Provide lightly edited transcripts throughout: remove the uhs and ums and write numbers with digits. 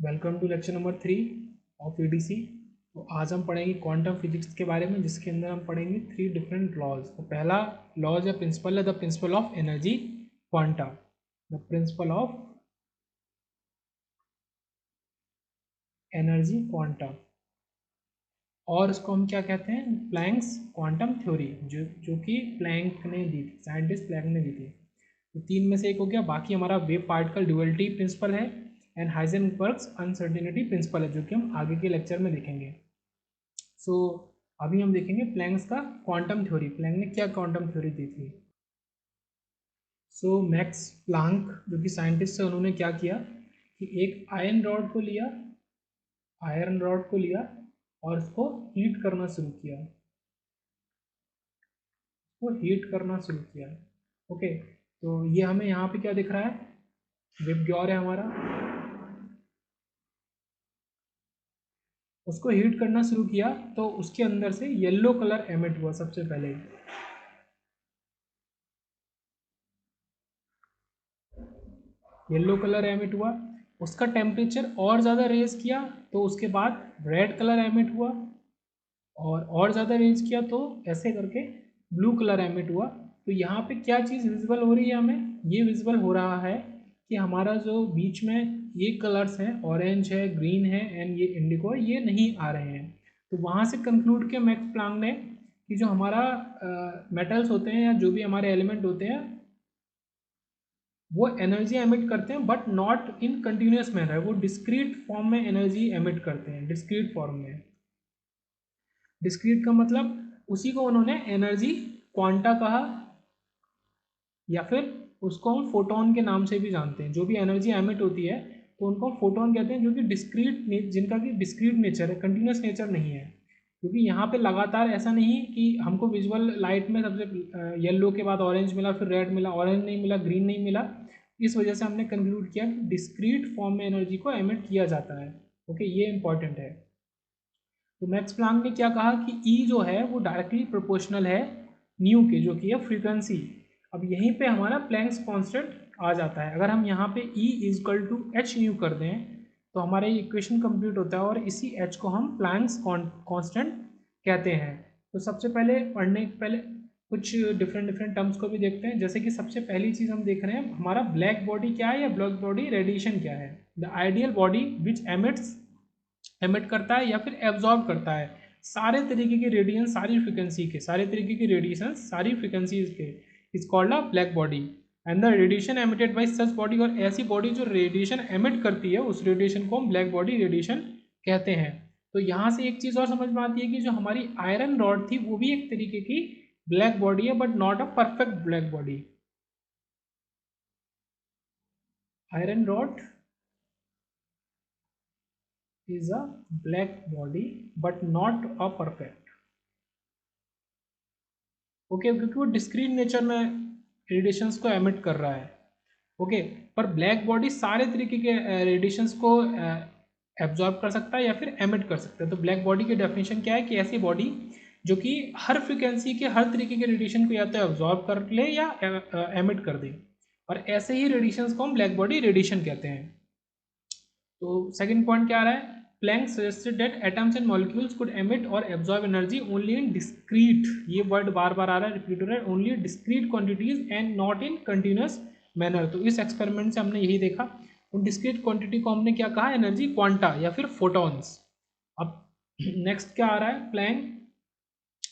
Welcome to lecture number 3 of EDC. तो आज हम पढ़ेंगे क्वांटम फिजिक्स के बारे में, जिसके अंदर हम पढ़ेंगे 3 डिफरेंट लॉज। तो पहला लॉज या प्रिंसिपल है the principle of energy quanta. The principle of energy quanta, और इसको हम क्या कहते हैं, प्लैंक्स क्वांटम थ्योरी, जो कि प्लैंक ने दी थी, साइंटिस्ट प्लैंक ने दी थी। तो तीन में से एक हो गया। बाकी हमारा वेव पार्टिकल ड्यूअलिटी प्रिंसिपल है एंड हाइजेनबर्ग्स अनसर्टेनिटी प्रिंसिपल है, जो कि हम आगे के लेक्चर में देखेंगे। सो अभी हम देखेंगे प्लैंक्स का क्वांटम थ्योरी। प्लैंक ने क्या क्वांटम थ्योरी दी थी? सो मैक्स प्लांक जो कि साइंटिस्ट है, उन्होंने क्या किया कि एक आयरन रॉड को लिया और उसको हीट करना शुरू किया। ओके, तो ये हमें यहाँ पे क्या दिख रहा है, विबग्योर है हमारा। उसको हीट करना शुरू किया तो उसके अंदर से येलो कलर एमिट हुआ सबसे पहले। येलो कलर एमिट हुआ, उसका टेम्परेचर और ज़्यादा रेज किया तो उसके बाद रेड कलर एमिट हुआ, और ज़्यादा रेज किया तो ऐसे करके ब्लू कलर एमिट हुआ। तो यहाँ पे क्या चीज़ विजिबल हो रही है हमें? ये विजिबल हो रहा है कि हमारा जो बीच में ये कलर्स हैं, ऑरेंज है, ग्रीन है एंड ये इंडिगो है, ये नहीं आ रहे हैं। तो वहाँ से कंक्लूड किया मैक्स प्लांक ने कि जो हमारा मेटल्स होते हैं या जो भी हमारे एलिमेंट होते हैं, वो एनर्जी एमिट करते हैं but not in continuous manner. वो डिस्क्रीट फॉर्म में एनर्जी एमिट करते हैं, डिस्क्रीट फॉर्म में। डिस्क्रीट का मतलब उसी को उन्होंने एनर्जी क्वांटा कहा, या फिर उसको हम फोटोन के नाम से भी जानते हैं। जो भी एनर्जी एमिट होती है तो उनको फोटोन कहते हैं, जो कि डिस्क्रीट, जिनका कि डिस्क्रीट नेचर है, कंटिन्यूस नेचर नहीं है। क्योंकि यहाँ पे लगातार ऐसा नहीं कि हमको विजुअल लाइट में सबसे येलो के बाद ऑरेंज मिला, फिर रेड मिला, ऑरेंज नहीं मिला, ग्रीन नहीं मिला। इस वजह से हमने कंक्लूड किया कि डिस्क्रीट फॉर्म में एनर्जी को एमिट किया जाता है। ओके, ये इंपॉर्टेंट है। तो मैक्स प्लांक ने क्या कहा कि ई जो है वो डायरेक्टली प्रोपोर्शनल है न्यू के, जो कि है फ्रीक्वेंसी। अब यहीं पे हमारा प्लैंक्स कांस्टेंट आ जाता है। अगर हम यहाँ पे E is equal to H nu कर दें तो हमारा ये इक्वेशन कंप्लीट होता है, और इसी एच को हम प्लैंक्स कांस्टेंट कहते हैं। तो सबसे पहले पहले कुछ डिफरेंट डिफरेंट टर्म्स को भी देखते हैं। जैसे कि सबसे पहली चीज़ हम देख रहे हैं, हमारा ब्लैक बॉडी क्या है या ब्लैक बॉडी रेडिएशन क्या है। The ideal body which emit करता है या फिर एब्जॉर्ब करता है सारे तरीके के रेडिएशन, सारे तरीके के रेडिएशन सारी फ्रिक्वेंसीज के, is called a black body. And the radiation emitted by such body, और ऐसी बॉडी जो रेडिएशन एमिट करती है उस रेडिएशन को हम ब्लैक बॉडी रेडिएशन कहते हैं। तो यहाँ से एक चीज़ और समझ में आती है कि जो हमारी आयरन रॉड थी वो भी एक तरीके की ब्लैक बॉडी है, but not a perfect black body. Iron rod is a black body but not a perfect। Okay, क्योंकि वो डिस्क्रीट नेचर में रेडिएशंस को एमिट कर रहा है। ओके, पर ब्लैक बॉडी सारे तरीके के रेडिएशंस को एब्जॉर्ब कर सकता है या फिर एमिट कर सकता है। तो ब्लैक बॉडी की डेफिनेशन क्या है कि ऐसी बॉडी जो कि हर फ्रिक्वेंसी के हर तरीके के रेडिएशन को या तो एब्जॉर्ब कर ले या एमिट कर दे, और ऐसे ही रेडिएशंस को हम ब्लैक बॉडी रेडिएशन कहते हैं। तो सेकंड पॉइंट क्या आ रहा है? Planck suggested that atoms and molecules could emit और absorb energy only in discrete, ये वर्ड बार बार आ रहा है, रिपीट हो रहा है, only discrete quantities and not in continuous manner. तो इस एक्सपेरिमेंट से हमने यही देखा। उन डिस्क्रीट क्वांटिटी को हमने क्या कहा? एनर्जी क्वांटा या फिर फोटॉन्स। अब नेक्स्ट क्या आ रहा है? Planck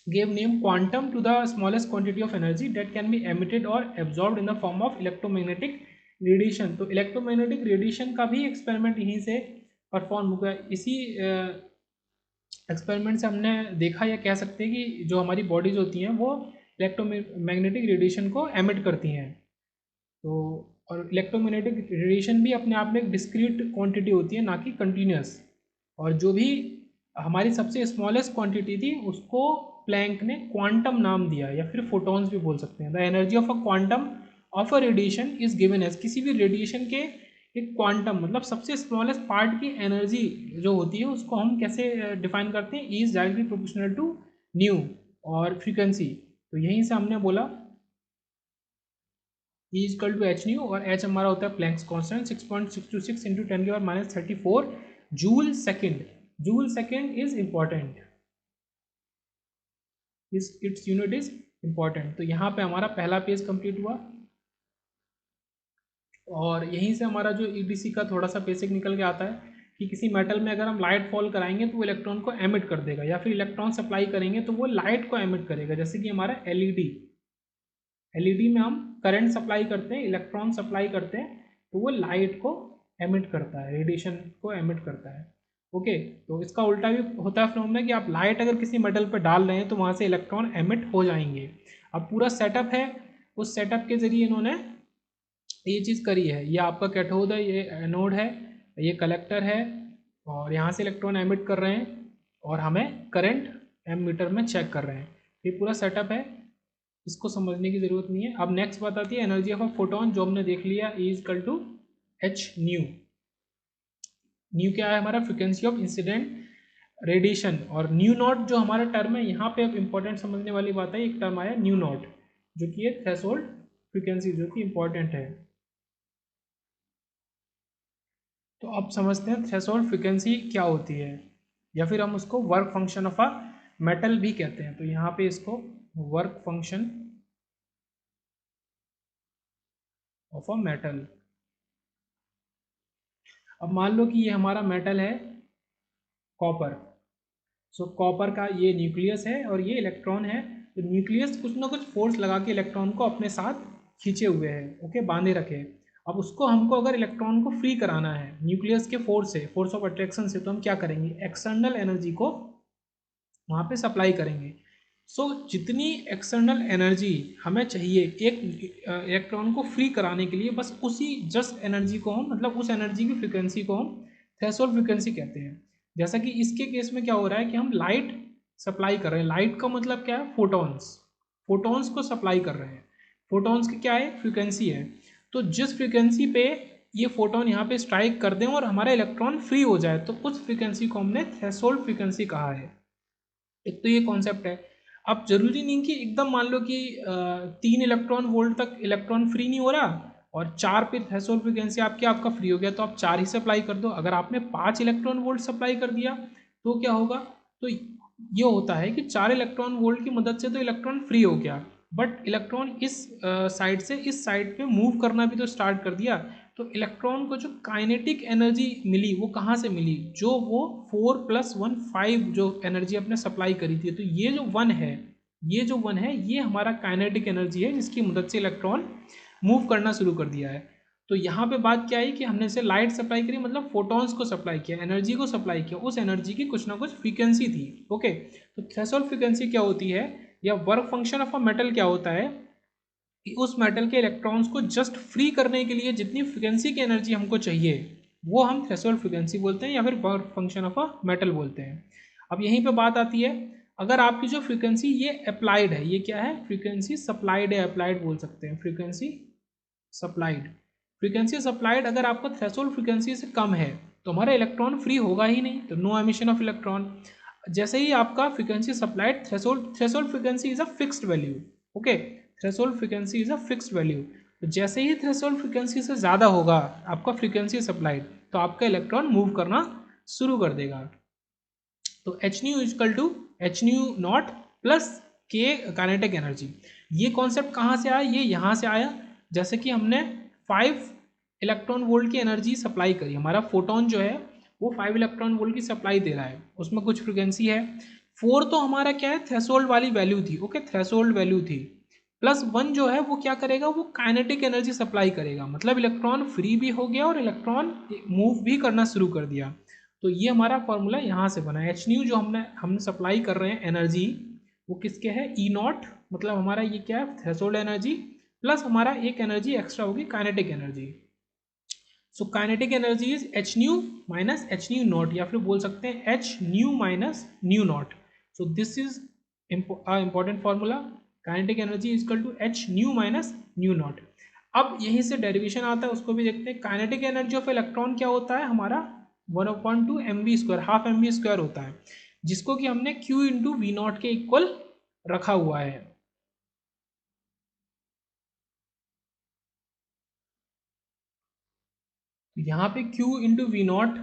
gave name quantum to the smallest quantity of energy that can be emitted or absorbed in the form of electromagnetic radiation। तो इलेक्ट्रोमैग्नेटिक रेडिएशन का भी एक्सपेरिमेंट यहीं से परफॉर्म हुआ। इसी एक्सपेरिमेंट से हमने देखा या कह सकते हैं कि जो हमारी बॉडीज होती हैं वो इलेक्ट्रोमैग्नेटिक रेडिएशन को एमिट करती हैं। तो और इलेक्ट्रोमैग्नेटिक रेडिएशन भी अपने आप में एक डिस्क्रीट क्वांटिटी होती है, ना कि कंटिन्यूस। और जो भी हमारी सबसे स्मॉलेस्ट क्वांटिटी थी उसको प्लैंक ने क्वांटम नाम दिया, या फिर फोटॉन्स भी बोल सकते हैं। The energy of a quantum of a radiation is given as, किसी भी रेडिएशन के एक क्वांटम मतलब सबसे स्मॉलेस्ट पार्ट की एनर्जी जो होती है उसको हम कैसे डिफाइन करते हैं? Is directly proportional to nu और फ्रीक्वेंसी। तो यहीं से हमने बोला E equal to H nu, और एच हमारा होता है Planck's constant 6.626 into 10⁻34 joule second. Joule second is important, it's unit is important. तो यहाँ पे हमारा पहला पेज कंप्लीट हुआ, और यहीं से हमारा जो ईडीसी का थोड़ा सा बेसिक निकल के आता है कि किसी मेटल में अगर हम लाइट फॉल कराएंगे तो वो इलेक्ट्रॉन को एमिट कर देगा, या फिर इलेक्ट्रॉन सप्लाई करेंगे तो वो लाइट को एमिट करेगा। जैसे कि हमारा एलईडी में हम करंट सप्लाई करते हैं, इलेक्ट्रॉन सप्लाई करते हैं, तो वो लाइट को एमिट करता है, रेडिएशन को एमिट करता है। ओके, तो इसका उल्टा भी होता है फिनोमेना कि आप लाइट अगर किसी मेटल पर डाल रहे हैं तो वहाँ से इलेक्ट्रॉन एमिट हो जाएंगे। अब पूरा सेटअप है, उस सेटअप के जरिए इन्होंने ये चीज़ करी है। ये आपका कैथोड है, ये एनोड है, ये कलेक्टर है, और यहाँ से इलेक्ट्रॉन एमिट कर रहे हैं और हमें करंट एमीटर में चेक कर रहे हैं। ये पूरा सेटअप है, इसको समझने की ज़रूरत नहीं है। अब नेक्स्ट बात आती है एनर्जी ऑफ अ फोटोन, जो हमने देख लिया, E equal to H nu. Nu क्या है हमारा? Frequency of incident radiation. और न्यू नॉट जो हमारा टर्म है, यहाँ पे अब इंपॉर्टेंट समझने वाली बात है, एक टर्म आया न्यू नॉट, जो कि है थ्रेशोल्ड फ्रिक्वेंसी, जो कि इंपॉर्टेंट है। तो अब समझते हैं थ्रेशोल्ड फ्रिक्वेंसी क्या होती है, या फिर हम उसको work function of a metal भी कहते हैं। तो यहाँ पे इसको work function of a metal. अब मान लो कि ये हमारा मेटल है कॉपर। सो कॉपर का ये न्यूक्लियस है और ये इलेक्ट्रॉन है। तो न्यूक्लियस कुछ ना कुछ फोर्स लगा के इलेक्ट्रॉन को अपने साथ खींचे हुए है, ओके, बांधे रखे है। अब उसको हमको अगर इलेक्ट्रॉन को फ्री कराना है न्यूक्लियस के फोर्स से, फोर्स ऑफ अट्रैक्शन से, तो हम क्या करेंगे? एक्सटर्नल एनर्जी को वहाँ पे सप्लाई करेंगे। सो जितनी एक्सटर्नल एनर्जी हमें चाहिए एक इलेक्ट्रॉन को फ्री कराने के लिए, बस उसी जस्ट एनर्जी को हम, मतलब उस एनर्जी की फ्रिक्वेंसी को हम थ्रेशोल्ड फ्रिक्वेंसी कहते हैं। जैसा कि इसके केस में क्या हो रहा है कि हम लाइट सप्लाई कर रहे हैं। लाइट का मतलब क्या है? फोटॉन्स। फोटॉन्स को सप्लाई कर रहे हैं। फोटॉन्स की क्या है? फ्रिक्वेंसी है। तो जिस फ्रिक्वेंसी पे ये फोटोन यहाँ पे स्ट्राइक कर दें और हमारा इलेक्ट्रॉन फ्री हो जाए, तो उस फ्रिक्वेंसी को हमने थ्रेशोल्ड फ्रिक्वेंसी कहा है। एक तो ये कॉन्सेप्ट है। अब जरूरी नहीं कि एकदम मान लो कि 3 इलेक्ट्रॉन वोल्ट तक इलेक्ट्रॉन फ्री नहीं हो रहा और 4 पे थ्रेशोल्ड फ्रिक्वेंसी आपका फ्री हो गया, तो आप 4 ही सप्लाई कर दो। अगर आपने 5 इलेक्ट्रॉन वोल्ट सप्लाई कर दिया तो क्या होगा? तो ये होता है कि 4 इलेक्ट्रॉन वोल्ट की मदद से तो इलेक्ट्रॉन फ्री हो गया, बट इलेक्ट्रॉन इस साइड से इस साइड पे मूव करना भी तो स्टार्ट कर दिया। तो इलेक्ट्रॉन को जो काइनेटिक एनर्जी मिली वो कहाँ से मिली? जो वो 4 + 1 5 जो एनर्जी अपने सप्लाई करी थी। तो ये जो 1 है, ये जो 1 है, ये हमारा काइनेटिक एनर्जी है, जिसकी मदद से इलेक्ट्रॉन मूव करना शुरू कर दिया है। तो यहाँ पे बात क्या है कि हमने से लाइट सप्लाई करी, मतलब फोटॉन्स को सप्लाई किया, एनर्जी को सप्लाई किया। उस एनर्जी की कुछ ना कुछ फ्रीक्वेंसी थी। ओके, तो थ्रेशोल्ड फ्रीक्वेंसी क्या होती है, या work function of a metal क्या होता है कि उस मेटल के इलेक्ट्रॉन्स को जस्ट फ्री करने के लिए जितनी फ्रिक्वेंसी की एनर्जी हमको चाहिए, वो हम थ्रेशोल्ड फ्रिक्वेंसी बोलते हैं, या फिर work function of a metal बोलते हैं। अब यहीं पे बात आती है, अगर आपकी जो फ्रिक्वेंसी ये अप्लाइड है, ये क्या है? फ्रिक्वेंसी सप्लाइड है, अप्लाइड बोल सकते हैं, फ्रिक्वेंसी सप्लाइड। फ्रिक्वेंसी सप्लाइड अगर आपका थ्रेशोल्ड फ्रिक्वेंसी से कम है तो हमारा इलेक्ट्रॉन फ्री होगा ही नहीं, तो नो एमिशन ऑफ इलेक्ट्रॉन। जैसे ही आपका frequency supplied threshold frequency is a fixed value. Okay, threshold frequency is a fixed value. तो जैसे ही थ्रेशोल्ड फ्रिक्वेंसी से ज़्यादा होगा आपका फ्रिक्वेंसी सप्लाइड, तो आपका इलेक्ट्रॉन मूव करना शुरू कर देगा। तो H nu equal to H nu naught plus के काइनेटिक एनर्जी। ये कॉन्सेप्ट कहाँ से आया? ये यहाँ से आया। जैसे कि हमने 5 इलेक्ट्रॉन वोल्ट की एनर्जी सप्लाई करी, हमारा फोटोन जो है वो 5 इलेक्ट्रॉन वोल्ट की सप्लाई दे रहा है, उसमें कुछ फ्रिक्वेंसी है। 4 तो हमारा क्या है? थ्रेशोल्ड वाली वैल्यू थी। ओके, थ्रेशोल्ड वैल्यू थी। +1 जो है वो क्या करेगा? वो काइनेटिक एनर्जी सप्लाई करेगा, मतलब इलेक्ट्रॉन फ्री भी हो गया और इलेक्ट्रॉन मूव भी करना शुरू कर दिया। तो ये हमारा फॉर्मूला यहाँ से बना है। एच न्यू जो हमने सप्लाई कर रहे हैं एनर्जी, वो किसके है? ई नॉट, मतलब हमारा ये क्या है? थ्रेशोल्ड एनर्जी, प्लस हमारा एक एनर्जी एक्स्ट्रा होगी kinetic energy. So kinetic energy is h nu minus h nu naught, या फिर बोल सकते हैं h nu minus nu naught. So this is important formula. Kinetic energy is equal to H nu minus nu naught. अब यहीं से derivation आता है, उसको भी देखते हैं। काइनेटिक एनर्जी ऑफ इलेक्ट्रॉन क्या होता है हमारा? 1/2 mv², हाफ mv² होता है, जिसको कि हमने q इंटू वी नॉट के इक्वल रखा हुआ है। तो यहाँ पे Q इंटू वी नॉट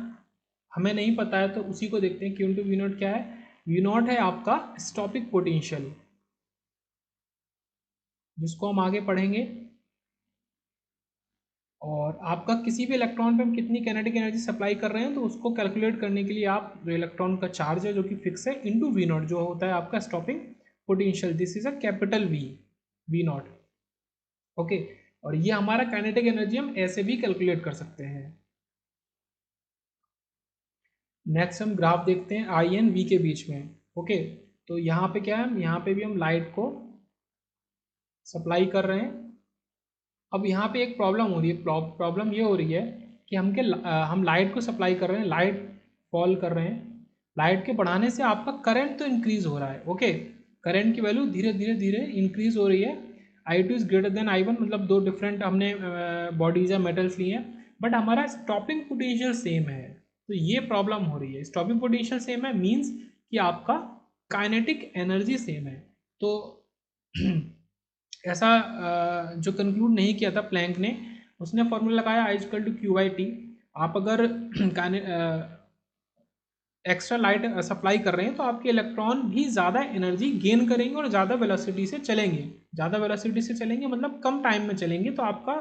हमें नहीं पता है, तो उसी को देखते हैं। Q इंटू वी नॉट क्या है? वी नॉट है आपका स्टॉपिंग पोटेंशियल, जिसको हम आगे पढ़ेंगे। और आपका किसी भी इलेक्ट्रॉन पे हम कितनी काइनेटिक एनर्जी सप्लाई कर रहे हैं, तो उसको कैलकुलेट करने के लिए आप जो इलेक्ट्रॉन का चार्ज है जो कि फिक्स है इंटू वी नॉट जो होता है आपका stopping potential, this is a capital V not. Okay, और ये हमारा काइनेटिक एनर्जी हम ऐसे भी कैलकुलेट कर सकते हैं। नेक्स्ट हम ग्राफ देखते हैं आई एंड वी के बीच में। ओके, तो यहाँ पे क्या है, यहाँ पे भी हम लाइट को सप्लाई कर रहे हैं। अब यहाँ पे एक प्रॉब्लम हो रही है, प्रॉब्लम ये हो रही है कि हम लाइट को सप्लाई कर रहे हैं, लाइट फॉल कर रहे हैं। लाइट के बढ़ाने से आपका करंट तो इंक्रीज हो रहा है। ओके, करंट की वैल्यू धीरे धीरे धीरे इंक्रीज हो रही है। I2 is greater then I1, मतलब दो डिफरेंट हमने बॉडीज या मेटल्स लिए हैं, बट हमारा स्टॉपिंग पोटेंशियल सेम है। तो ये प्रॉब्लम हो रही है। स्टॉपिंग पोटेंशियल सेम है मीन्स कि आपका काइनेटिक एनर्जी सेम है। तो ऐसा जो कंक्लूड नहीं किया था प्लैंक ने, उसने फॉर्मूला लगाया I=Q/T। आप अगर एक्स्ट्रा लाइट सप्लाई कर रहे हैं तो आपके इलेक्ट्रॉन भी ज़्यादा एनर्जी गेन करेंगे और ज़्यादा वेलोसिटी से चलेंगे। ज़्यादा वेलोसिटी से चलेंगे मतलब कम टाइम में चलेंगे, तो आपका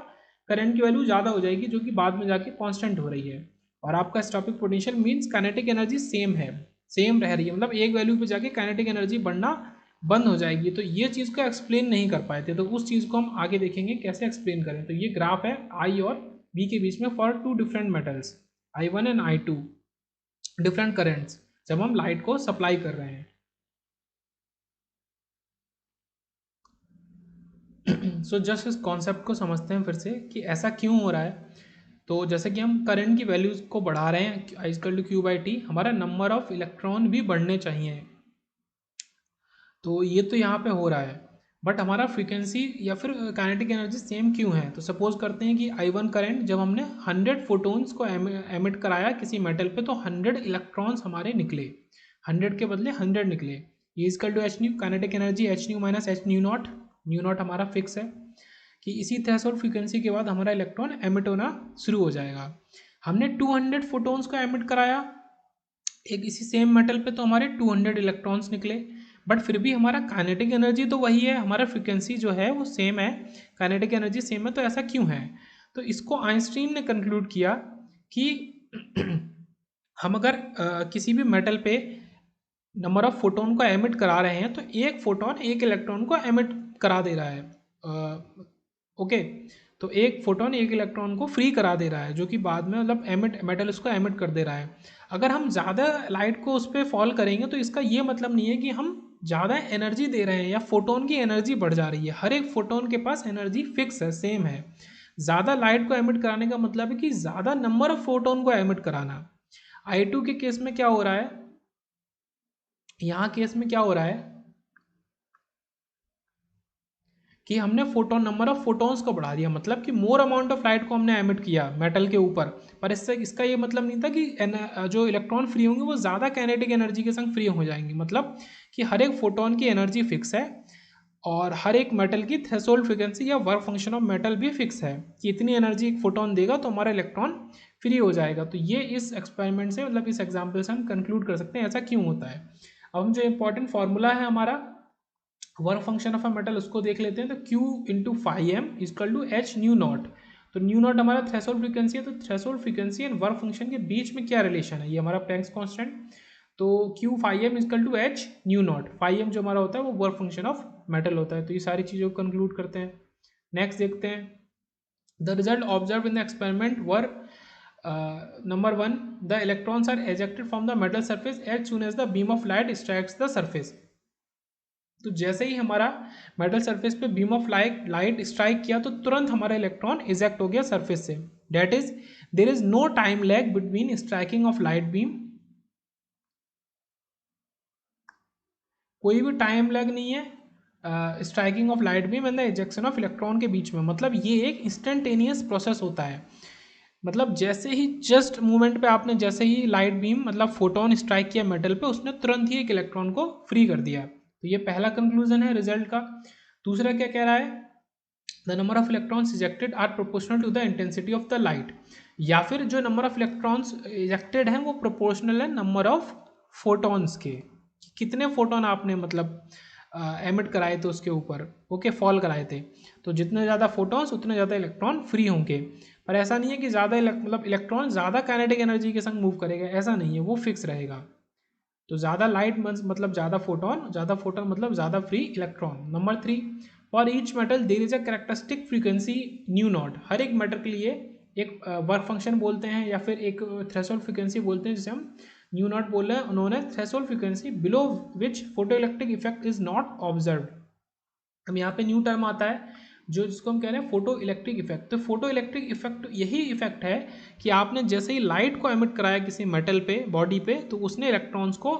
करंट की वैल्यू ज़्यादा हो जाएगी, जो कि बाद में जाके कांस्टेंट हो रही है। और आपका stopping potential means kinetic energy same है, सेम रह रही है, मतलब एक वैल्यू पे जाके काइनेटिक एनर्जी बढ़ना बंद हो जाएगी। तो ये चीज़ को एक्सप्लेन नहीं कर पाए थे, तो उस चीज़ को हम आगे देखेंगे कैसे एक्सप्लेन करें। तो ये ग्राफ है आई और वी के बीच में for two different metals I1 and I2, different currents जब हम लाइट को सप्लाई कर रहे हैं। सो जस्ट इस कॉन्सेप्ट को समझते हैं फिर से कि ऐसा क्यों हो रहा है। तो जैसे कि हम करंट की वैल्यूज को बढ़ा रहे हैं I=Q/T, हमारा नंबर ऑफ इलेक्ट्रॉन भी बढ़ने चाहिए। तो ये तो यहाँ पे हो रहा है, बट हमारा फ्रीक्वेंसी या फिर काइनेटिक एनर्जी सेम क्यों है। तो सपोज करते हैं कि I1 करंट जब हमने 100 फोटोन्स को एमिट कराया किसी मेटल पे, तो 100 इलेक्ट्रॉन्स हमारे निकले, 100 के बदले 100 निकले। ये H/, kinetic energy H - H not, new not हमारा फिक्स है कि इसी थ्रेशोल्ड फ्रीक्वेंसी के बाद हमारा इलेक्ट्रॉन एमिट होना शुरू हो जाएगा। हमने 200 फोटोन्स को एमिट कराया एक इसी सेम मेटल पे, तो हमारे 200 इलेक्ट्रॉन्स निकले, बट फिर भी हमारा काइनेटिक एनर्जी तो वही है, हमारा फ्रिक्वेंसी जो है वो सेम है, काइनेटिक एनर्जी सेम है। तो ऐसा क्यों है? तो इसको आइंस्टीन ने कंक्लूड किया कि हम अगर किसी भी मेटल पे नंबर ऑफ फोटोन को एमिट करा रहे हैं, तो एक फोटोन एक इलेक्ट्रॉन को एमिट करा दे रहा है। ओके, तो एक फोटोन एक इलेक्ट्रॉन को फ्री करा दे रहा है, जो कि बाद में मतलब मेटल उसको एमिट कर दे रहा है। अगर हम ज़्यादा लाइट को उस पर फॉल करेंगे, तो इसका ये मतलब नहीं है कि हम ज़्यादा एनर्जी दे रहे हैं या फोटोन की एनर्जी बढ़ जा रही है। हर एक फोटोन के पास एनर्जी फिक्स है, सेम है। ज़्यादा लाइट को एमिट कराने का मतलब है कि ज़्यादा नंबर ऑफ फोटोन को एमिट कराना। I2 के केस में क्या हो रहा है, यहाँ केस में क्या हो रहा है कि हमने फोटोन नंबर ऑफ फोटोन्स को बढ़ा दिया, मतलब कि मोर अमाउंट ऑफ लाइट को हमने एमिट किया मेटल के ऊपर। पर इससे इसका ये मतलब नहीं था कि जो इलेक्ट्रॉन फ्री होंगे वो ज़्यादा काइनेटिक एनर्जी के संग फ्री हो जाएंगे। मतलब कि हर एक फोटोन की एनर्जी फिक्स है और हर एक मेटल की थ्रेशोल्ड फ्रीक्वेंसी या वर्क फंक्शन ऑफ मेटल भी फिक्स है कि इतनी एनर्जी एक फोटोन देगा तो हमारा इलेक्ट्रॉन फ्री हो जाएगा। तो ये इस एक्सपेरिमेंट से मतलब इस एग्जाम्पल से हम कंक्लूड कर सकते हैं ऐसा क्यों होता है। अब हम जो इंपॉर्टेंट फार्मूला है हमारा work function of a metal उसको देख लेते हैं। तो Q/φm=H न्यू नॉट। तो न्यू नॉट हमारा थ्रेशोल्ड फ्रीक्वेंसी है, तो threshold frequency and work function के बीच में क्या रिलेशन है, ये हमारा प्लैंक्स कांस्टेंट। तो Q/φm=H न्यू नॉट, φm जो हमारा होता है वो वर्क फंक्शन ऑफ मेटल होता है। तो ये सारी चीज़ों को कंक्लूड करते हैं। नेक्स्ट देखते हैं, the result observe in the experiment were number 1, the electrons are ejected from the metal surface as soon as the beam of light strikes the surface. तो जैसे ही हमारा मेटल सरफेस पे बीम ऑफ लाइट स्ट्राइक किया, तो तुरंत हमारा electron eject हो गया सरफेस से। That is there is no time lag between striking of light beam, कोई भी टाइम लैग नहीं है striking of light beam and the ejection of electron के बीच में। मतलब ये एक इंस्टेंटेनियस प्रोसेस होता है। मतलब जैसे ही जस्ट मूवमेंट पे आपने जैसे ही लाइट बीम मतलब फोटोन स्ट्राइक किया मेटल पे, उसने तुरंत ही एक इलेक्ट्रॉन को फ्री कर दिया। तो ये पहला कंक्लूजन है रिजल्ट का। दूसरा क्या कह रहा है, the number of electrons ejected are proportional to the intensity of the light. या फिर जो नंबर ऑफ इलेक्ट्रॉन्स इजेक्टेड हैं वो प्रोपोर्शनल है नंबर ऑफ फोटॉन्स के, कितने फोटोन आपने मतलब एमिट कराए थे उसके ऊपर, ओके, फॉल कराए थे। तो जितने ज़्यादा फोटॉन्स उतने ज़्यादा इलेक्ट्रॉन फ्री होंगे। पर ऐसा नहीं है कि ज़्यादा मतलब इलेक्ट्रॉन ज़्यादा काइनेटिक एनर्जी के संग मूव करेगा, ऐसा नहीं है, वो फिक्स रहेगा। तो ज़्यादा लाइट मतलब ज़्यादा फोटोन मतलब ज़्यादा free electron. Number 3, for each metal there is a characteristic frequency nu naught. हर एक मेटल के लिए एक वर्क फंक्शन बोलते हैं या फिर एक थ्रेशोल्ड फ्रीक्वेंसी बोलते हैं जिसे हम न्यू नॉट बोल रहे हैं, उन्होंने threshold frequency below which photo electric effect is not observe. अब यहाँ पे न्यू टर्म आता है जो जिसको हम कह रहे हैं फोटो इलेक्ट्रिक इफेक्ट। तो फोटो इलेक्ट्रिक इफेक्ट यही इफेक्ट है कि आपने जैसे ही लाइट को एमिट कराया किसी मेटल पे बॉडी पे, तो उसने इलेक्ट्रॉन्स को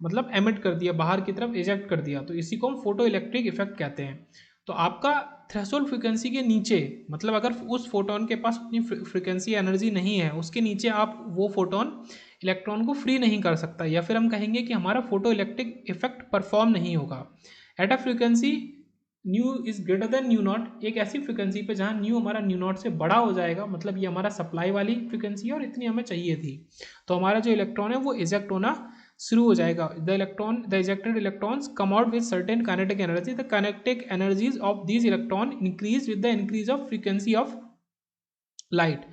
मतलब एमिट कर दिया, बाहर की तरफ इजेक्ट कर दिया, तो इसी को हम फोटो इलेक्ट्रिक इफेक्ट कहते हैं। तो आपका थ्रेशोल्ड फ्रीक्वेंसी के नीचे, मतलब अगर उस फोटोन के पास उतनी फ्रीक्वेंसी एनर्जी नहीं है, उसके नीचे आप वो फोटोन इलेक्ट्रॉन को फ्री नहीं कर सकता, या फिर हम कहेंगे कि हमारा फोटो इलेक्ट्रिक इफेक्ट परफॉर्म नहीं होगा। At a frequency new is greater than nu not, एक ऐसी फ्रिक्वेंसी पे जहाँ न्यू हमारा न्यू नॉट से बड़ा हो जाएगा, मतलब ये हमारा सप्लाई वाली फ्रिक्वेंसी है और इतनी हमें चाहिए थी, तो हमारा जो इलेक्ट्रॉन है वो इजेक्ट होना शुरू हो जाएगा। The ejected electrons come out with certain kinetic energy, the kinetic energies of these electron increase with the increase of frequency of light.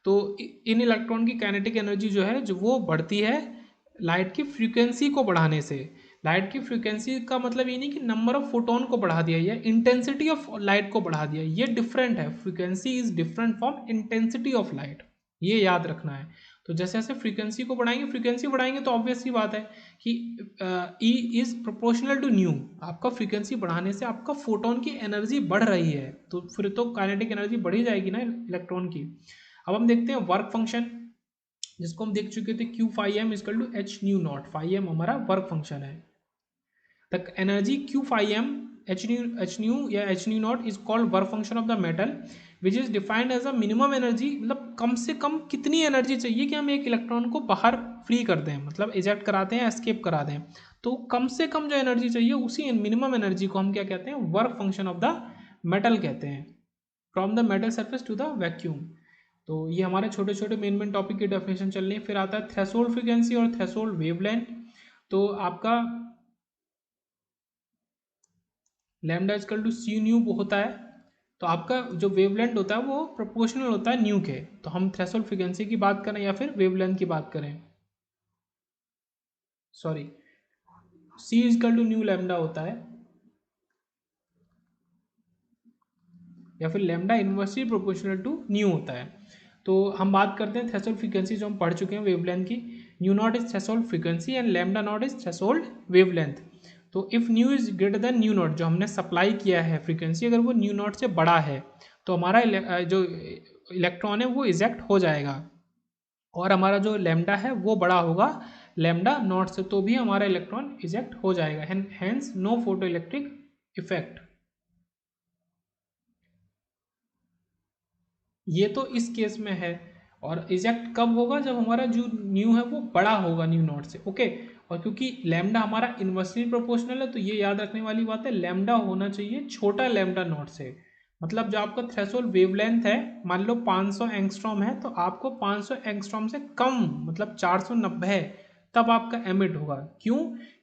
तो इन इलेक्ट्रॉन की काइनेटिक एनर्जी जो है जो वो बढ़ती है लाइट की फ्रीक्वेंसी को बढ़ाने से। लाइट की फ्रीक्वेंसी का मतलब ये नहीं कि नंबर ऑफ फोटोन को बढ़ा दिया या इंटेंसिटी ऑफ लाइट को बढ़ा दिया, ये डिफरेंट है। Frequency is different from intensity of light, ये याद रखना है। तो जैसे जैसे फ्रीक्वेंसी बढ़ाएंगे तो ऑब्वियस सी बात है कि E is proportional to nu. आपका फ्रीक्वेंसी बढ़ाने से आपका फोटोन की एनर्जी बढ़ रही है, तो फिर तो काइनेटिक एनर्जी बढ़ी जाएगी ना इलेक्ट्रॉन की। अब हम देखते हैं वर्क फंक्शन, जिसको हम देख चुके थे, Q five M equal to H nu naught. Five M हमारा वर्क फंक्शन है। The energy Q five M H nu या H nu naught is called work function of the metal which is defined as a minimum energy, मतलब कम से कम कितनी energy चाहिए कि हम एक इलेक्ट्रॉन को बाहर फ्री कर दें, मतलब इजेक्ट कराते हैं, एस्केप करा दें। तो कम से कम जो एनर्जी चाहिए उसी मिनिमम एनर्जी को हम क्या कहते हैं, work function of the metal कहते हैं, from the metal surface to the vacuum. तो ये हमारे छोटे छोटे मेन टॉपिक की डेफिनेशन चल रही है। फिर आता है थ्रेशोल्ड फ्रीक्वेंसी और थ्रेशोल्ड वेवलेंथ। तो आपका lambda equal to c nu होता है, तो आपका जो वेवलेंथ होता है वो प्रोपोर्शनल होता है न्यू के। तो हम थ्रेशोल्ड फ्रीक्वेंसी की बात करें या फिर वेवलेंथ की बात करें, sorry, c equal to nu lambda होता है, या फिर lambda inversely proportional to nu होता है। तो हम बात करते हैं थ्रेशोल्ड फ्रीक्वेंसी जो हम पढ़ चुके हैं वेवलेंथ की। Nu naught is threshold frequency and lambda naught is threshold wavelength. तो if nu is greater than nu naught, जो हमने सप्लाई किया है फ्रीक्वेंसी, अगर वो न्यू नॉट से बड़ा है तो हमारा जो इलेक्ट्रॉन है वो इजेक्ट हो जाएगा, और हमारा जो लैम्डा है वो बड़ा होगा लैम्डा नॉट से, तो भी हमारा इलेक्ट्रॉन इजेक्ट हो जाएगा। Hence no photo electric effect. ये तो इस केस में है। और इजेक्ट कब होगा, जब हमारा जो न्यू है वो बड़ा होगा न्यू नॉट से, ओके। और क्योंकि लैम्डा हमारा इन्वर्सली प्रोपोर्शनल है, तो ये याद रखने वाली बात है, लैम्डा होना चाहिए छोटा लैम्डा नॉट से। मतलब जो आपका थ्रेशोल्ड वेवलेंथ है, मान लो 500 एंगस्ट्रॉम है, तो आपको 500 एंगस्ट्रॉम से कम, मतलब 490 है, तब आपका एमिट होगा। क्यों?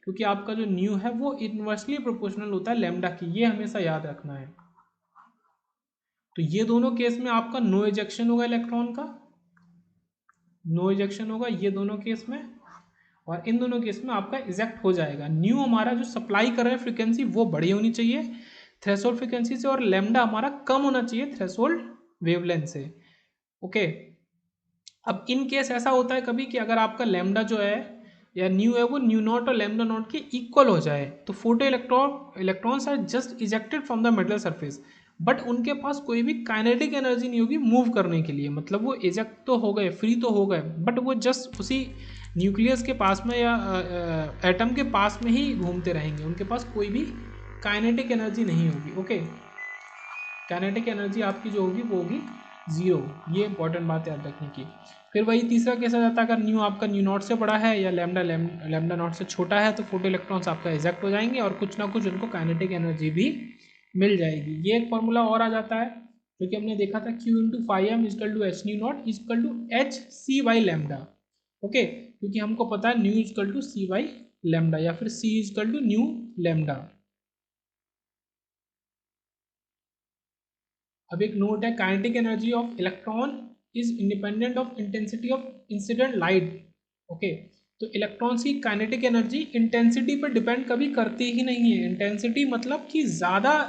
क्योंकि आपका जो न्यू है वो इन्वर्सली प्रोपोर्शनल होता है लैम्डा की, ये हमेशा याद रखना है। तो ये दोनों केस में आपका नो इजेक्शन होगा इलेक्ट्रॉन का, नो इजेक्शन होगा ये दोनों केस में, और इन दोनों केस में आपका इजेक्ट हो जाएगा। न्यू हमारा जो सप्लाई कर रहा है फ्रीक्वेंसी वो बड़ी होनी चाहिए थ्रेशोल्ड फ्रीक्वेंसी से, और लैम्डा हमारा कम होना चाहिए थ्रेशोल्ड वेवलेंथ से, ओके। अब इन केस ऐसा होता है कभी कि अगर आपका लैम्डा जो है या न्यू है वो न्यू नॉट और लैम्डा नॉट के इक्वल हो जाए, तो photo electrons are just ejected from the metal surface, but उनके पास कोई भी काइनेटिक एनर्जी नहीं होगी मूव करने के लिए। मतलब वो इजेक्ट तो हो गए, फ्री तो हो गए, बट वो जस्ट उसी न्यूक्लियस के पास में या एटम के पास में ही घूमते रहेंगे, उनके पास कोई भी काइनेटिक एनर्जी नहीं होगी, ओके। काइनेटिक एनर्जी आपकी जो होगी वो होगी जीरो, ये इंपॉर्टेंट बात याद रखने की। फिर वही तीसरा केस आ जाता है, अगर न्यू आपका न्यू नॉट से बड़ा है या लैम्डा नॉट से छोटा है, तो फोटो इलेक्ट्रॉन्स आपका इजेक्ट हो जाएंगे और कुछ ना कुछ उनको काइनेटिक एनर्जी भी मिल जाएगी। ये एक फॉर्मूला और आ जाता है, क्योंकि हमने देखा था Q into five M equal to H nu naught equal to h c by lambda. Okay, क्योंकि हमको पता है nu equal to c by lambda या फिर c equal to nu lambda. अब एक नोट है, kinetic energy of electron is independent of intensity of incident light. Okay, तो इलेक्ट्रॉन्स की काइनेटिक एनर्जी इंटेंसिटी पर डिपेंड कभी करती ही नहीं है। इंटेंसिटी मतलब कि ज़्यादा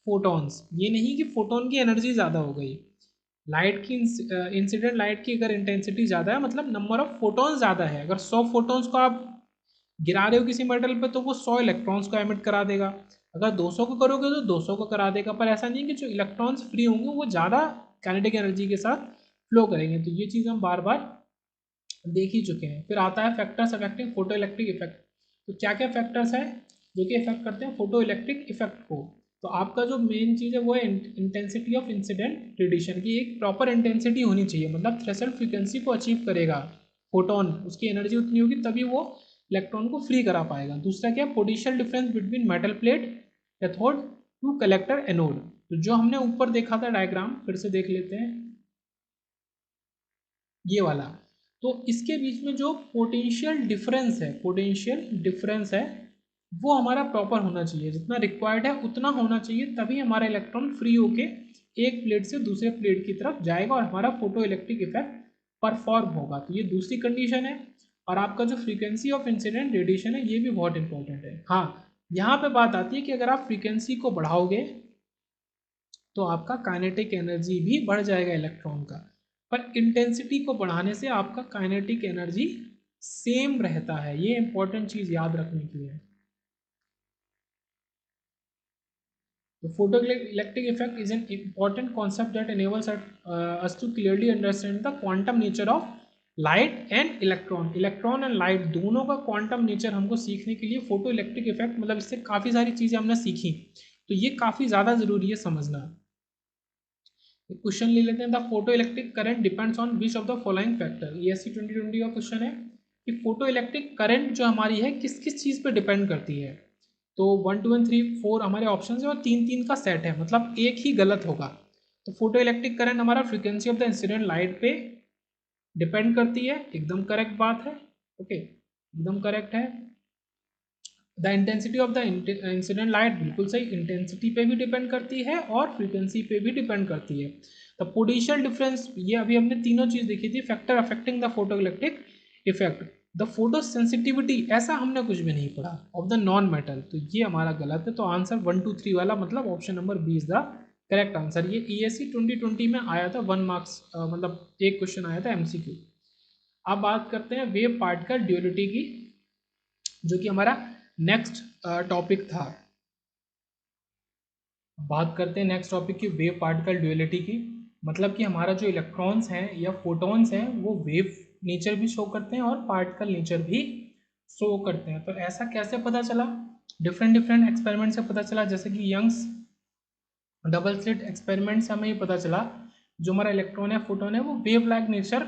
फोटॉन्स, ये नहीं कि फोटोन की एनर्जी ज़्यादा हो गई। लाइट की इंसिडेंट लाइट की अगर इंटेंसिटी ज़्यादा है मतलब नंबर ऑफ फोटॉन्स ज़्यादा है। अगर 100 फोटॉन्स को आप गिरा रहे हो किसी मेटल पे तो वो 100 इलेक्ट्रॉन्स को एमिट करा देगा। अगर 200 को करोगे तो 200 को करा देगा। पर ऐसा नहीं है कि जो इलेक्ट्रॉन्स फ्री होंगे वो ज़्यादा काइनेटिक एनर्जी के साथ फ्लो करेंगे। तो ये चीज़ हम बार बार देख ही चुके हैं। फिर आता है factors affecting photo electric effect. तो क्या क्या फैक्टर्स है जो कि इफेक्ट करते हैं फोटो इलेक्ट्रिक इफेक्ट को। तो आपका जो मेन चीज़ है वो है इंटेंसिटी ऑफ इंसिडेंट रेडिएशन की एक प्रॉपर इंटेंसिटी होनी चाहिए, मतलब थ्रेशोल्ड फ्रीक्वेंसी को अचीव करेगा फोटोन, उसकी एनर्जी उतनी होगी तभी वो इलेक्ट्रॉन को फ्री करा पाएगा। दूसरा क्या, potential difference between metal plate cathode to collector anode. तो जो हमने ऊपर देखा था डायग्राम फिर से देख लेते हैं, ये वाला। तो इसके बीच में जो पोटेंशियल डिफरेंस है वो हमारा प्रॉपर होना चाहिए, जितना रिक्वायर्ड है उतना होना चाहिए, तभी हमारा इलेक्ट्रॉन फ्री होके एक प्लेट से दूसरे प्लेट की तरफ जाएगा और हमारा फोटो इलेक्ट्रिक इफेक्ट परफॉर्म होगा। तो ये दूसरी कंडीशन है। और आपका जो फ्रीक्वेंसी ऑफ इंसिडेंट रेडिएशन है ये भी बहुत इंपॉर्टेंट है। हाँ, यहाँ पे बात आती है कि अगर आप फ्रीक्वेंसी को बढ़ाओगे तो आपका काइनेटिक एनर्जी भी बढ़ जाएगा इलेक्ट्रॉन का, पर इंटेंसिटी को बढ़ाने से आपका काइनेटिक एनर्जी सेम रहता है। ये इंपॉर्टेंट चीज़ याद रखने की है। The photoelectric effect is an important concept that enables us to clearly understand the quantum nature of light and electron. Electron and light दोनों का क्वांटम नेचर हमको सीखने के लिए फोटो इलेक्ट्रिक इफेक्ट, मतलब इससे काफ़ी सारी चीज़ें हमने सीखी, तो ये काफ़ी ज़्यादा ज़रूरी है समझना। एक क्वेश्चन ले लेते हैं, the photo electric current depends on which of the following factor. ESC 2020 का क्वेश्चन है कि फोटो इलेक्ट्रिक करंट जो हमारी है किस किस चीज़ पे डिपेंड करती है। तो 1 2 3 4 हमारे ऑप्शन है और 3 3 का सेट है, मतलब एक ही गलत होगा। तो फोटो इलेक्ट्रिक करंट हमारा frequency of the incident light पे डिपेंड करती है, एकदम करेक्ट बात है। ओके, एकदम करेक्ट है। The intensity of the incident light, बिल्कुल सही, इंटेंसिटी पे भी डिपेंड करती है और फ्रीक्वेंसी पे भी डिपेंड करती है। द पोटेंशियल डिफरेंस, ये अभी हमने तीनों चीज़ देखी थी, factor affecting the photo electric effect. The photo sensitivity, ऐसा हमने कुछ भी नहीं पढ़ा, ऑफ द नॉन मेटल, तो ये हमारा गलत है। तो आंसर 1 2 3 वाला मतलब option number B is the correct answer. ये ESC 2020 में आया था, 1 मार्क्स, मतलब एक क्वेश्चन आया था MCQ। अब बात करते हैं वेव पार्टिकल ड्यूअलिटी की, जो कि हमारा नेक्स्ट टॉपिक था। बात करते हैं नेक्स्ट टॉपिक की, वेव पार्टिकल ड्यूअलिटी की। मतलब कि हमारा जो इलेक्ट्रॉन्स हैं या फोटॉन्स हैं वो वेव नेचर भी शो करते हैं और पार्टिकल नेचर भी शो करते हैं। तो ऐसा कैसे पता चला, डिफरेंट डिफरेंट एक्सपेरिमेंट से पता चला, जैसे कि यंग्स डबल स्लिट एक्सपेरिमेंट से हमें ये पता चला जो हमारा इलेक्ट्रॉन या फोटोन है वो वेव लाइक नेचर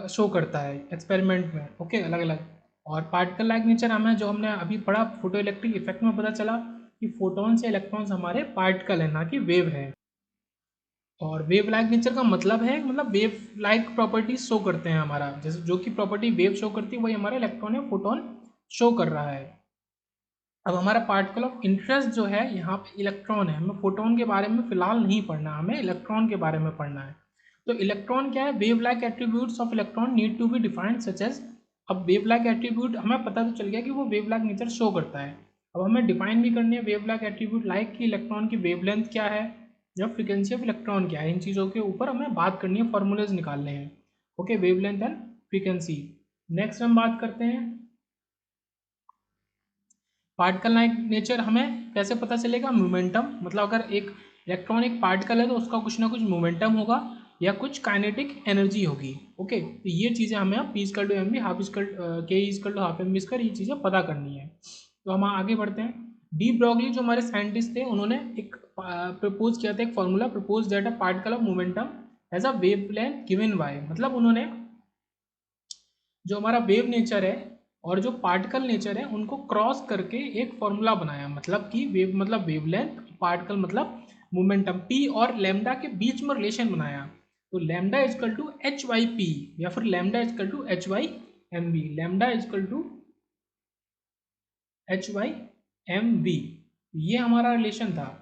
शो करता है एक्सपेरिमेंट में। ओके, अलग अलग। और पार्टिकल लाइक नेचर हमें जो हमने अभी पढ़ा फोटो इलेक्ट्रिक इफेक्ट में पता चला कि फोटॉन्स या इलेक्ट्रॉन्स हमारे पार्टिकल है, ना कि वेव है। और वेव लाइक नेचर का मतलब है, मतलब वेव लाइक प्रॉपर्टीज शो करते हैं हमारा, जैसे जो कि प्रॉपर्टी वेव शो करती है वही हमारा इलेक्ट्रॉन या फोटोन शो कर रहा है। अब हमारा पार्टिकल ऑफ इंटरेस्ट जो है यहाँ पे इलेक्ट्रॉन है। हमें फोटोन के बारे में फिलहाल नहीं पढ़ना, हमें इलेक्ट्रॉन के बारे में पढ़ना है। तो इलेक्ट्रॉन क्या है, wave like attributes of electron need to be defined such as. अब वेव लाइक एट्रीब्यूट हमें पता तो चल गया कि वो वेव लाइक नेचर शो करता है। अब हमें डिफाइन भी करनी है वेव लाइक एट्रीब्यूट, लाइक कि इलेक्ट्रॉन की वेव लेंथ क्या है या फ्रीक्वेंसी ऑफ इलेक्ट्रॉन क्या है। इन चीज़ों के ऊपर हमें बात करनी है, फॉर्मूलेज निकालने हैं। Okay, wave length and frequency. Next हम बात करते हैं पार्टिकल लाइक नेचर। हमें कैसे पता चलेगा, मोमेंटम, मतलब अगर एक इलेक्ट्रॉन एक पार्टिकल है तो उसका कुछ ना कुछ मोमेंटम होगा या कुछ काइनेटिक एनर्जी होगी। ओके, तो ये चीज़ें हमें P equal to mv half equal K equal to half mv square, ये चीज़ें पता करनी है। तो हम आगे बढ़ते हैं। डी ब्रॉगली जो हमारे साइंटिस्ट थे उन्होंने एक प्रपोज किया था, एक formula propose that a particle of momentum as a wavelength given by, मतलब उन्होंने जो हमारा वेव नेचर है और जो पार्टिकल नेचर है उनको क्रॉस करके एक फॉर्मूला बनाया, मतलब कि वेव मतलब वेवलेंथ, पार्टिकल मतलब मोमेंटम p और लैम्डा के बीच में रिलेशन बनाया, तो lambda equal to h by p या फिर lambda equal to h by m v, lambda equal to h by m v, ये हमारा रिलेशन था।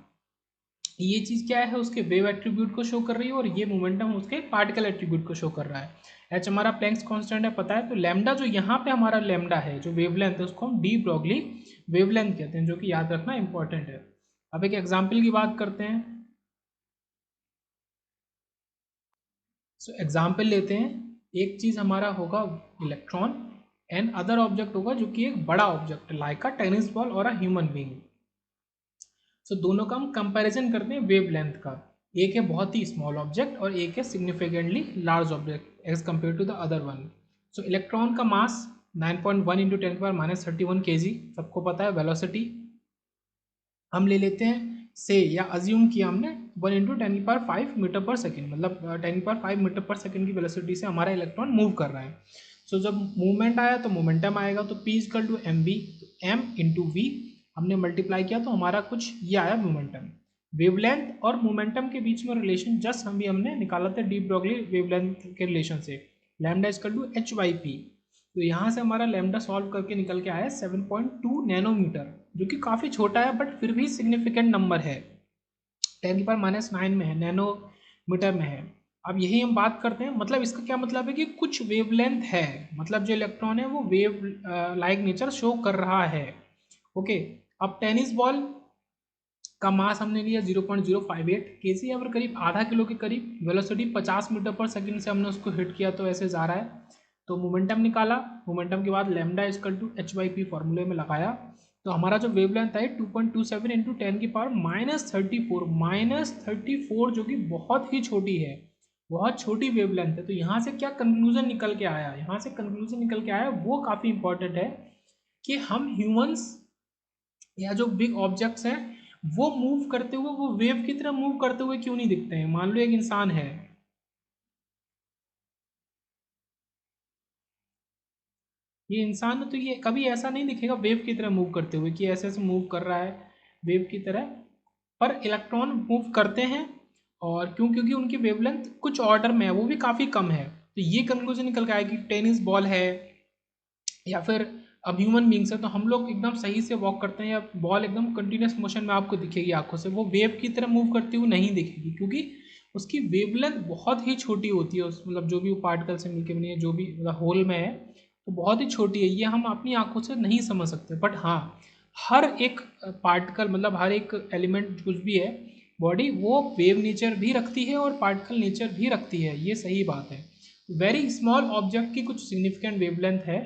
ये चीज़ क्या है, उसके वेव एट्रीब्यूट को शो कर रही है और ये मोमेंटम उसके पार्टिकल एट्रीब्यूट को शो कर रहा है। एच हमारा प्लैंक्स कांस्टेंट है पता है, तो लैम्डा जो यहाँ पे हमारा लैम्डा है जो वेवलेंथ है उसको हम डी ब्रॉगली वेवलेंथ कहते हैं, जो कि याद रखना इंपॉर्टेंट है। अब एक एग्जाम्पल की बात करते हैं। सो एग्जाम्पल लेते हैं, एक चीज़ हमारा होगा इलेक्ट्रॉन एंड अदर ऑब्जेक्ट होगा जो कि एक बड़ा ऑब्जेक्ट लाइक अ टेनिस बॉल और अ ह्यूमन बीइंग। सो दोनों का हम कंपैरिजन करते हैं वेव लेंथ का, एक है बहुत ही स्मॉल ऑब्जेक्ट और एक है significantly large object as compare to the other one. So electron का मास 9.1 इंटू 10⁻³ kg, सबको पता है। वेलोसिटी हम ले लेते हैं से या अज्यूम किया हमने 1 इंटू 10⁵ मीटर पर सेकेंड, मतलब 10⁵ मीटर पर सेकेंड की वेलोसिटी से हमारा इलेक्ट्रॉन मूव कर रहा है। सो जब मूवमेंट आया तो मोमेंटम आएगा, तो P equal to m v, m into v हमने मल्टीप्लाई किया तो हमारा कुछ ये आया मोमेंटम। वेवलेंथ और मोमेंटम के बीच में रिलेशन जस्ट हमने निकाला था डी ब्रॉगली वेवलेंथ के रिलेशन से, lambda equal to h by p. तो यहाँ से हमारा लैम्डा सॉल्व करके निकल के आया 7.2 नैनोमीटर, जो कि काफ़ी छोटा है बट फिर भी सिग्निफिकेंट नंबर है, 10⁻⁹ में है, नैनोमीटर में है। अब यही हम बात करते हैं, मतलब इसका क्या मतलब है कि कुछ वेवलेंथ है, मतलब जो इलेक्ट्रॉन है वो वेव लाइक नेचर शो कर रहा है। ओके, अब टेनिस बॉल का मास हमने लिया 0.058 kg या फिर करीब आधा किलो के करीब, वेलोसिटी 50 मीटर पर सेकंड से हमने उसको हिट किया तो ऐसे जा रहा है। तो मोमेंटम निकाला, मोमेंटम के बाद lambda equal to h by p फॉर्मूले में लगाया, तो हमारा जो वेवलेंथ है 2.27 इंटू 10⁻⁻34 -34, जो कि बहुत ही छोटी है, बहुत छोटी वेवलेंथ है। तो यहाँ से क्या कंक्लूजन निकल के आया, यहाँ से कंक्लूजन निकल के आया वो काफ़ी इंपॉर्टेंट है कि हम ह्यूमंस या जो बिग ऑब्जेक्ट्स हैं वो मूव करते हुए, वो वेव की तरह मूव करते हुए क्यों नहीं दिखते हैं। मान लो एक इंसान है, ये इंसान है तो ये कभी ऐसा नहीं दिखेगा वेव की तरह मूव करते हुए कि ऐसे ऐसे मूव कर रहा है वेव की तरह, पर इलेक्ट्रॉन मूव करते हैं। और क्यों, क्योंकि उनकी वेवलेंथ कुछ ऑर्डर में है, वो भी काफ़ी कम है। तो ये कंक्लूजन निकल के आया कि टेनिस बॉल है या फिर अब ह्यूमन बींग्स है, तो हम लोग एकदम सही से वॉक करते हैं या बॉल एकदम कंटिन्यूस मोशन में आपको दिखेगी आंखों से, वो वेव की तरह मूव करती हुई नहीं दिखेगी, क्योंकि उसकी वेवलेंथ बहुत ही छोटी होती है, उस मतलब जो भी वो पार्टिकल से मिलकर बनी है, जो भी मतलब होल में है, तो बहुत ही छोटी है, ये हम अपनी आंखों से नहीं समझ सकते। बट हाँ, हर एक पार्टिकल मतलब हर एक एलिमेंट कुछ भी है बॉडी, वो वेव नेचर भी रखती है और पार्टिकल नेचर भी रखती है, ये सही बात है। वेरी स्मॉल ऑब्जेक्ट की कुछ सिग्निफिकेंट वेवलेंथ है,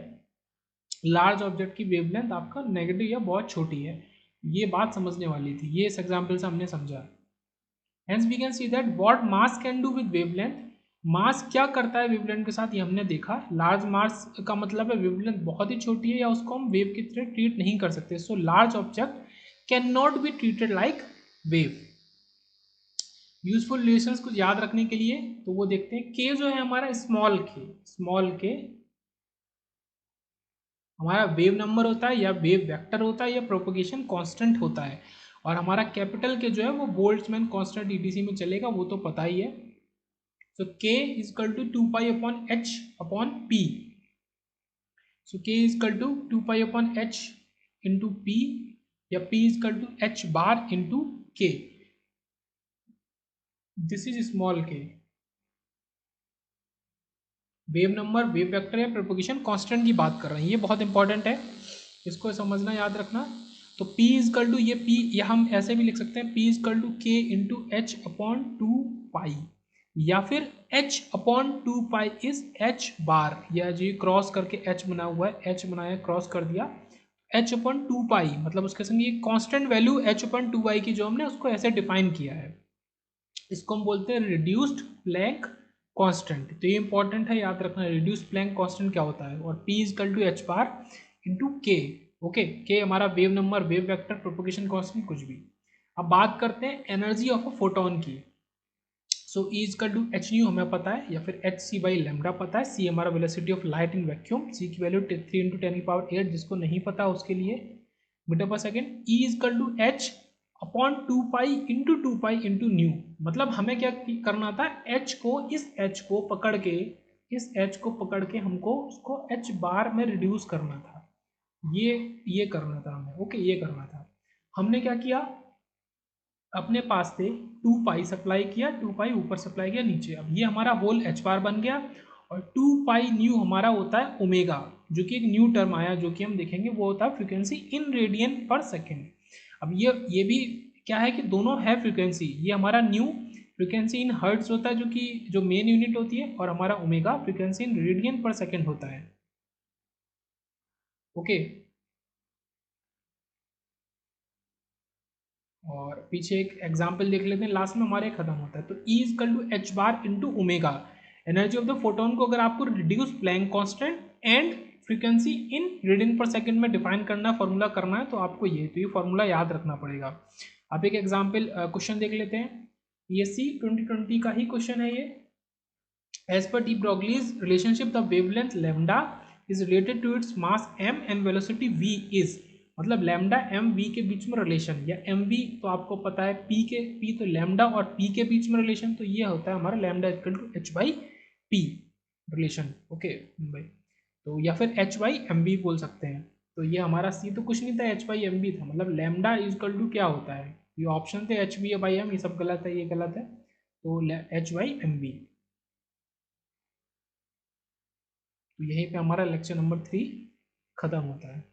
लार्ज ऑब्जेक्ट की वेवलेंथ आपका नेगेटिव या बहुत छोटी है। ये बात समझने वाली थी, ये इस एग्जाम्पल से हमने समझा। Hence we can see that what mass can do with wavelength, mass क्या करता है वेवलेंथ के साथ, ये हमने देखा। लार्ज मास का मतलब है वेवलेंथ बहुत ही छोटी है या उसको हम वेव की तरह ट्रीट नहीं कर सकते। So large object can not be treated like wave. Useful relations कुछ याद रखने के लिए तो वो देखते हैं, के जो है हमारा स्मॉल के हमारा वेव नंबर होता है या वेव वेक्टर होता है या प्रोपोगेशन कांस्टेंट होता है, और हमारा कैपिटल के जो है वो बोल्ट्जमैन कांस्टेंट ईटीसी में चलेगा, वो तो पता ही है। So K equal to 2 pi upon H upon P, so K equal to 2 pi upon H into P, या P equal to H bar into K, this is small K. Wave number, wave vector या propagation constant की बात कर रहे हैं, ये बहुत important है, इसको समझना याद रखना। तो P इजकल टू, ये P या हम ऐसे भी लिख सकते हैं, P इजकल टू के इंटू एच अपॉन 2 पाई, या फिर h upon 2 pi is h बार, या जो क्रॉस करके h बना हुआ है, h बनाया क्रॉस कर दिया, h अपॉन 2 पाई, मतलब उसके संग ये कांस्टेंट वैल्यू h अपॉन 2 पाई की जो हमने उसको ऐसे डिफाइन किया है, इसको हम बोलते हैं रिड्यूस्ड प्लैंक कांस्टेंट। तो ये इंपॉर्टेंट है, याद रखना रिड्यूस्ड प्लैंक कांस्टेंट क्या होता है। और P equal to H bar into k, okay, k हमारा wave number, wave vector, propagation constant कुछ भी। अब बात करते हैं एनर्जी ऑफ अ फोटोन की। So E equal to H nu हमें पता है, या फिर एच सी बाई लेमडा पता है, सी हमारा velocity of light in vacuum, C की वैल्यू 3 इंटू 10⁸, जिसको नहीं पता उसके लिए मीटर पर second. E equal to h upon 2 pi nu, मतलब हमें क्या करना था, इस को पकड़ के, हमको उसको h बार में रिड्यूस करना था, ये करना था हमें। ओके, ये करना था। हमने क्या किया, अपने पास से 2 पाई सप्लाई किया, 2 पाई ऊपर सप्लाई किया नीचे, अब ये हमारा होल h बार बन गया। और 2 पाई न्यू हमारा होता है ओमेगा, जो कि एक न्यू टर्म आया, जो कि हम देखेंगे वो होता है फ्रीक्वेंसी इन रेडियन पर सेकेंड। अब ये भी क्या है कि दोनों है फ्रीक्वेंसी, ये हमारा न्यू फ्रीक्वेंसी इन हर्ट्ज होता है, जो कि जो मेन यूनिट होती है, और हमारा ओमेगा फ्रीक्वेंसी इन रेडियन पर सेकेंड होता है। ओके, और पीछे एक एग्जाम्पल देख लेते हैं, लास्ट में हमारे खत्म होता है। तो E equal to H bar into omega, energy of the photon को अगर आपको reduce Planck constant and frequency in radian पर सेकंड में डिफाइन करना, फॉर्मूला करना है, तो आपको ये फॉर्मूला याद रखना पड़ेगा। आप एक एग्जाम्पल क्वेश्चन देख लेते हैं, PSC 2020 का ही क्वेश्चन है ये। As per de Broglie's relationship the wavelength lambda is related to its mass m and velocity v is, मतलब लैम्डा m v के बीच में रिलेशन, या एम वी तो आपको पता है p तो लैम्डा और p के बीच में रिलेशन, तो ये होता है हमारा lambda equal to h by p relation. Okay भाई, तो या फिर h बाई एम वी बोल सकते हैं। तो ये हमारा c तो कुछ नहीं था, h बाई एम वी था, मतलब लैम्डा इक्वल टू क्या होता है, ये ऑप्शन थे h बी बाई एम, ये सब गलत है, ये गलत है, तो h बाई एम वी। तो यहीं पे हमारा लेक्चर नंबर 3 खत्म होता है।